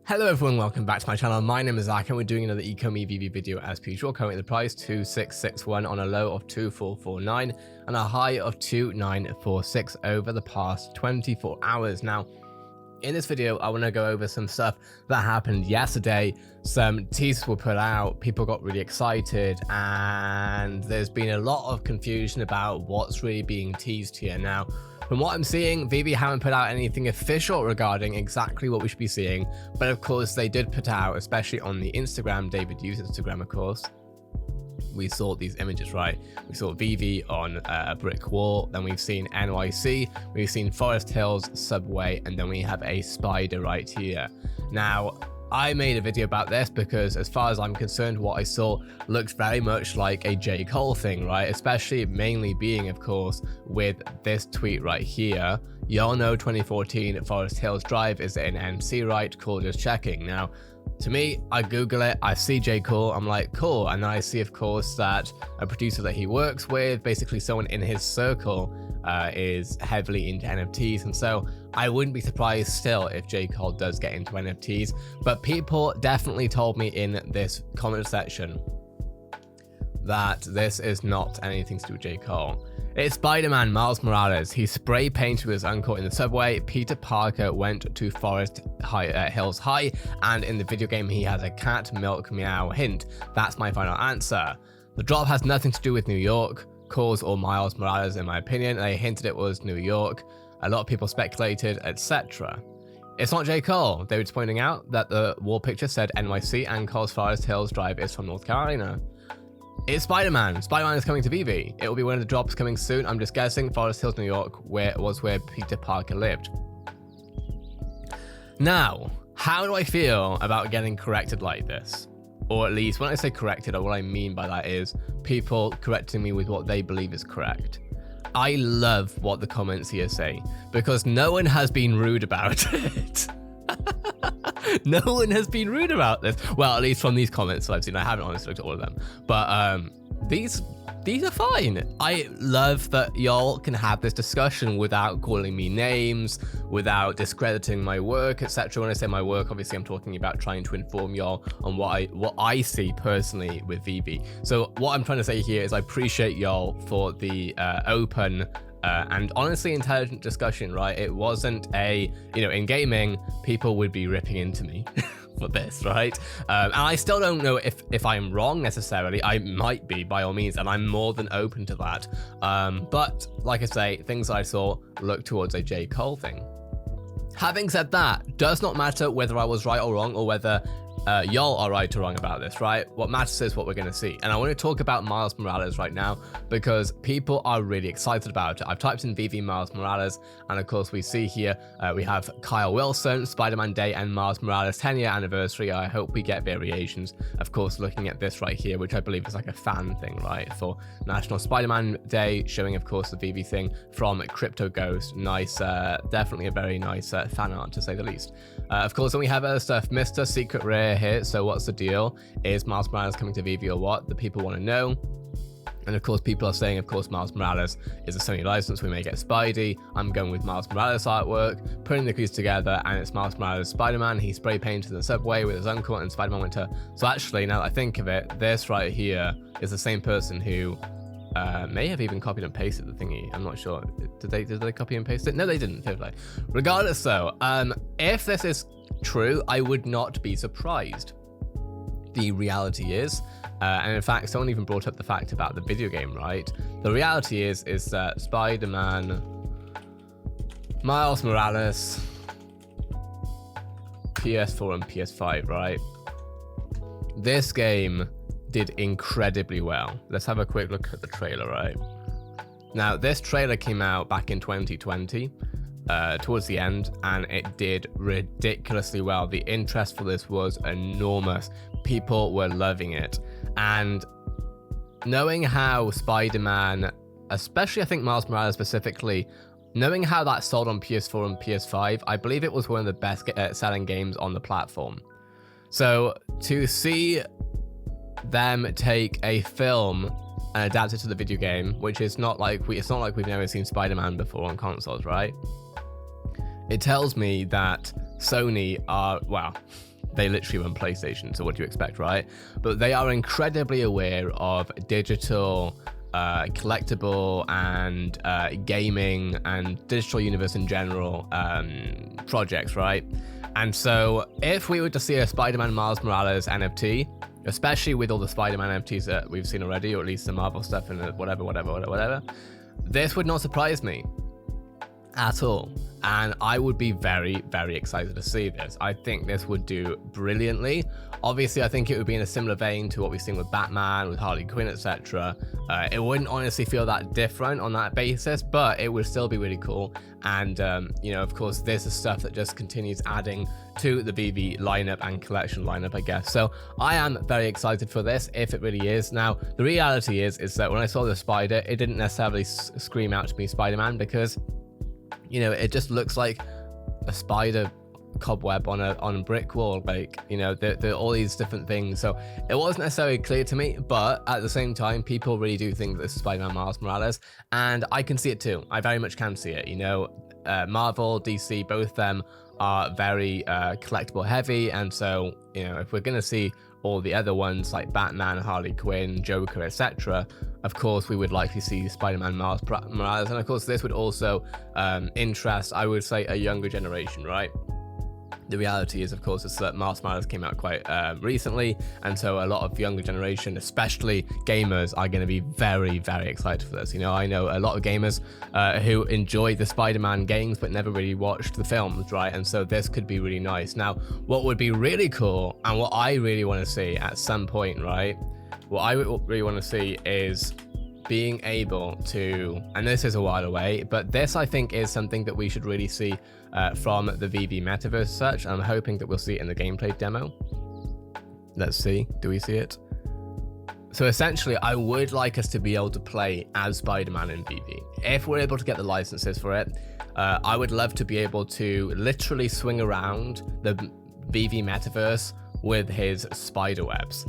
Hello everyone, welcome back to my channel. My name is Zach and we're doing another Ecomi Veve video as per usual. Currently the price 2661 on a low of 2449 and a high of 2946 over the past 24 hours. Now, in this video, I want to go over some stuff that happened yesterday. Some teasers were put out, people got really excited, and there's been a lot of confusion about what's really being teased here. Now, from what I'm seeing, VeVe haven't put out anything official regarding exactly what we should be seeing, but of course they did put out, especially on the Instagram, David used Instagram of course, we saw these images, right? We saw VeVe on a brick wall, then we've seen NYC, we've seen Forest Hills, Subway, and then we have a spider right here. Now, I made a video about this because as far as I'm concerned, what I saw looked very much like a J. Cole thing, right? Especially mainly being, of course, with this tweet right here. Y'all know 2014 Forest Hills Drive is an NFC, right? Cool, just checking. Now, to me, I Google it, I see J. Cole, I'm like, cool. And then I see, of course, that a producer that he works with, basically someone in his circle, is heavily into NFTs. And so I wouldn't be surprised still if J. Cole does get into NFTs. But people definitely told me in this comment section that this is not anything to do with J. Cole. It's Spider-Man Miles Morales. He spray painted with his uncle in the subway. Peter Parker went to Forest Hills High, and in the video game he has a cat milk meow hint. That's my final answer. The drop has nothing to do with New York, Cause, or Miles Morales in my opinion. They hinted it was New York. A lot of people speculated, etc. It's not J. Cole. David's pointing out that the wall picture said NYC and Cole's Forest Hills Drive is from North Carolina. It's Spider-Man. Spider-Man is coming to VeVe. It will be one of the drops coming soon. I'm just guessing Forest Hills, New York, where Peter Parker lived. Now, how do I feel about getting corrected like this? Or at least, when I say corrected, or what I mean by that is people correcting me with what they believe is correct. I love what the comments here say, because no one has been rude about it. No one has been rude about this. Well, at least from these comments that I've seen. I haven't honestly looked at all of them. But these are fine. I love that y'all can have this discussion without calling me names, without discrediting my work, etc. When I say my work, obviously I'm talking about trying to inform y'all on what I see personally with VeVe. So what I'm trying to say here is I appreciate y'all for the open and honestly intelligent discussion, right? It wasn't a, in gaming, people would be ripping into me for this, right? And I still don't know if I'm wrong necessarily. I might be, by all means, and I'm more than open to that. But like I say, things I saw look towards a J. Cole thing. Having said that, does not matter whether I was right or wrong, or whether y'all are right or wrong about this, right? What matters is what we're going to see. And I want to talk about Miles Morales right now because people are really excited about it. I've typed in VeVe Miles Morales, and of course we see here we have Kyle Wilson, Spider-Man Day, and Miles Morales 10-year anniversary. I hope we get variations. Of course, looking at this right here, which I believe is like a fan thing, right? For National Spider-Man Day, showing of course the VeVe thing from Crypto Ghost. Nice, definitely a very nice fan art to say the least. Of course, then we have other stuff, Mr. Secret Rare here. So what's the deal? Is Miles Morales coming to VeVe or what? The people want to know. And of course, people are saying, of course, Miles Morales is a Sony license. We may get Spidey. I'm going with Miles Morales artwork, putting the clues together, and it's Miles Morales Spider-Man. He spray painted the subway with his uncle, and Spider-Man went to. So actually, now that I think of it, this right here is the same person who may have even copied and pasted the thingy. I'm not sure. Did they copy and paste it? No, they didn't. Regardless, though, if this is true, I would not be surprised. The reality is, and in fact, someone even brought up the fact about the video game, right? The reality is that Spider-Man, Miles Morales, PS4 and PS5, right? This game did incredibly well. Let's have a quick look at the trailer, right? Now, this trailer came out back in 2020. Towards the end, and it did ridiculously well. The interest for this was enormous. People were loving it, and knowing how Spider-Man, especially I think Miles Morales specifically, knowing how that sold on PS4 and PS5, I believe it was one of the best selling games on the platform. So to see them take a film and adapt it to the video game, which is not like we've never seen Spider-Man before on consoles, right? It tells me that Sony are, well, they literally run PlayStation, so what do you expect, right? But they are incredibly aware of digital, collectible, and gaming and digital universe in general projects, right? And so if we were to see a Spider-Man Miles Morales NFT, especially with all the Spider-Man NFTs that we've seen already, or at least the Marvel stuff and whatever, this would not surprise me at all. And I would be very, very excited to see this. I think this would do brilliantly. Obviously, I think it would be in a similar vein to what we've seen with Batman, with Harley Quinn, etc. It wouldn't honestly feel that different on that basis, but it would still be really cool. And, you know, of course, this is stuff that just continues adding to the VeVe lineup and collection lineup, I guess. So I am very excited for this, if it really is. Now, the reality is that when I saw the spider, it didn't necessarily scream out to me Spider-Man, because, you know, it just looks like a spider cobweb on a brick wall, like, you know, there are all these different things. So it wasn't necessarily clear to me, but at the same time, people really do think that this is Spider-Man Miles Morales, and I can see it too. I very much can see it. You know, Marvel, DC, both of them are very collectible heavy, and so, you know, if we're gonna see all the other ones like Batman, Harley Quinn, Joker, etc., of course we would likely see Spider-Man Miles Morales, and of course this would also interest, I would say, a younger generation, right? The reality is, of course, is that Miles Morales came out quite recently, and so a lot of younger generation, especially gamers, are going to be very, very excited for this. You know, I know a lot of gamers who enjoy the Spider-Man games but never really watched the films, right? And so this could be really nice. Now, what would be really cool, and what I really want to see at some point, right? What I really want to see is being able to, and this is a while away, but this I think is something that we should really see from the VeVe Metaverse search. I'm hoping that we'll see it in the gameplay demo. Let's see, do we see it? So essentially, I would like us to be able to play as Spider-Man in VeVe. If we're able to get the licenses for it, I would love to be able to literally swing around the VeVe Metaverse with his spider webs.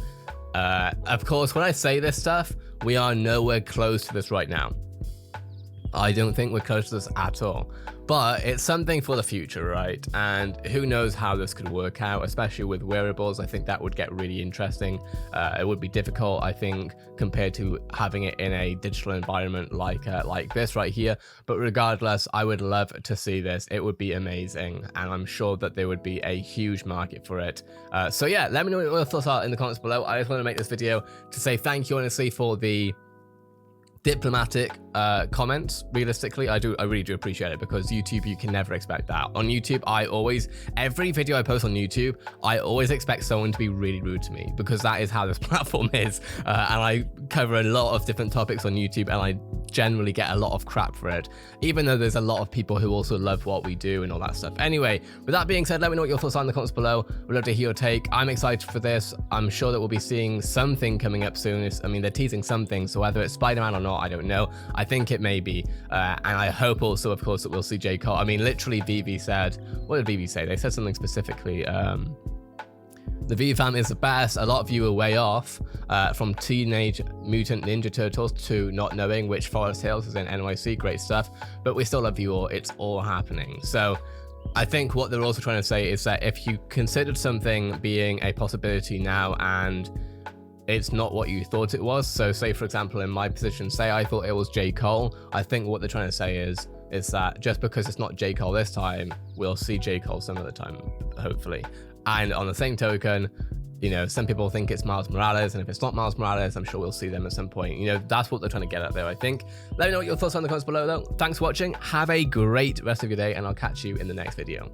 Of course, when I say this stuff, we are nowhere close to this right now. I don't think we're close to this at all, but it's something for the future, right? And who knows how this could work out, especially with wearables. I think that would get really interesting. It would be difficult, I think, compared to having it in a digital environment like this right here. But regardless, I would love to see this. It would be amazing, and I'm sure that there would be a huge market for it. So yeah, let me know what your thoughts are in the comments below. I just want to make this video to say thank you, honestly, for the diplomatic comments. Realistically, I really do appreciate it, because YouTube, you can never expect that. On YouTube, every video I post on YouTube, I always expect someone to be really rude to me, because that is how this platform is. And I cover a lot of different topics on YouTube, and I generally get a lot of crap for it, even though there's a lot of people who also love what we do and all that stuff. Anyway, with that being said, let me know what your thoughts are in the comments below. We'd love to hear your take. I'm excited for this. I'm sure that we'll be seeing something coming up soon. I mean, they're teasing something, so whether it's Spider-Man or not, I don't know. I think it may be, and I hope also, of course, that we'll see J. Cole. I mean, literally, VeVe said, what did VeVe say? They said something specifically. The VeVe fam is the best. A lot of you are way off, from Teenage Mutant Ninja Turtles to not knowing which Forest Hills is in NYC. Great stuff. But we still love you all. It's all happening. So I think what they're also trying to say is that if you considered something being a possibility now and it's not what you thought it was, so say, for example, in my position, say I thought it was J. Cole, I think what they're trying to say is that just because it's not J. Cole this time, we'll see J. Cole some other time, hopefully. And on the same token, you know, some people think it's Miles Morales, and if it's not Miles Morales, I'm sure we'll see them at some point. You know, that's what they're trying to get at there, I think. Let me know what your thoughts are in the comments below, though. Thanks for watching. Have a great rest of your day, and I'll catch you in the next video.